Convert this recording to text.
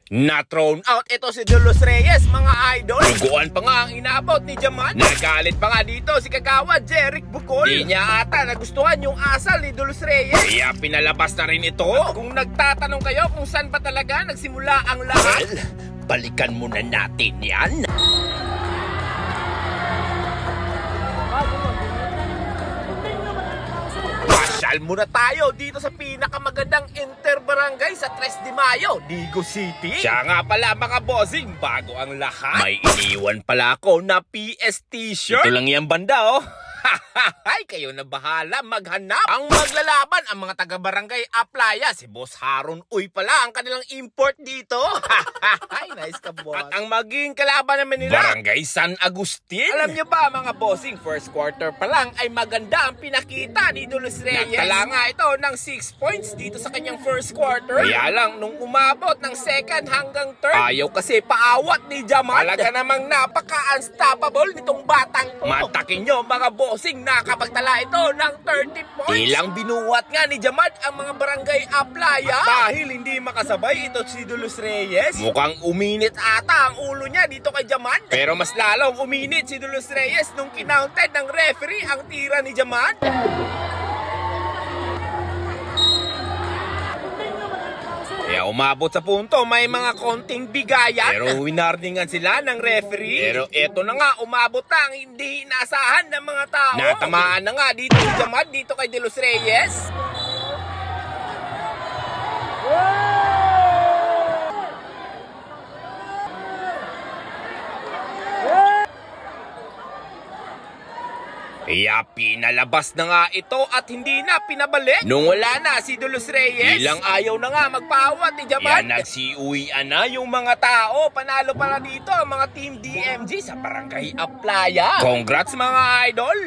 Na-thrown out ito si Julius Reyes, mga idol. Duguan pa nga ang inaabot ni Jaman. Nagalit pa nga dito si Kagawad Jeric Bucol. Di niya ata nagustuhan yung asal ni Julius Reyes, kaya pinalabas na rin ito. At kung nagtatanong kayo kung saan pa talaga nagsimula ang lahat, well, balikan muna natin yan. Pasyal muna tayo dito sa pinakamagandang interbarangay sa 3 de Mayo, Digo City. Siya nga pala mga bossing, bago ang lahat, may iniwan pala ako na PS t-shirt. Ito lang yung banda oh. Ay, kayo na bahala maghanap. Ang maglalaban ang mga taga-barangay Aplaya. Si Boss Haron Uy pala ang kanilang import dito. Ay, nice ka, boss. At ang maging kalaban naman nila, Barangay San Agustin. Alam niyo ba mga bossing, first quarter pa lang ay maganda ang pinakita ni Julius Reyes. Nagtala nga ito ng 6 points dito sa kanyang first quarter. Kaya lang, nung umabot ng second hanggang third, ayaw kasi paawat ni Jamal. Talaga namang napaka-unstoppable nitong batang to. Matakin nyo mga bossing, nakapagtala ito ng 30 points. Ilang binuwat nga ni Jamad ang mga barangay Aplaya. At dahil hindi makasabay ito si Julius Reyes, mukhang uminit ata ang ulo niya dito kay Jamad. Pero mas lalong uminit si Julius Reyes nung kinounted ng referee ang tira ni Jamad. Kaya umabot sa punto may mga konting bigayan. Pero winarningan sila ng referee. Pero eto na nga, umabot na ang hindi inaasahan ng mga tao. Natamaan na nga dito si Jamad dito kay Julius Reyes. Kaya pinalabas na nga ito at hindi na pinabalik. Nung wala na si Julius Reyes, ilang ayaw na nga magpawat ni Jaman. Yan, nagsiuwian na yung mga tao. Panalo pala dito ang mga Team DMG sa Barangay Aplaya. Congrats mga idol!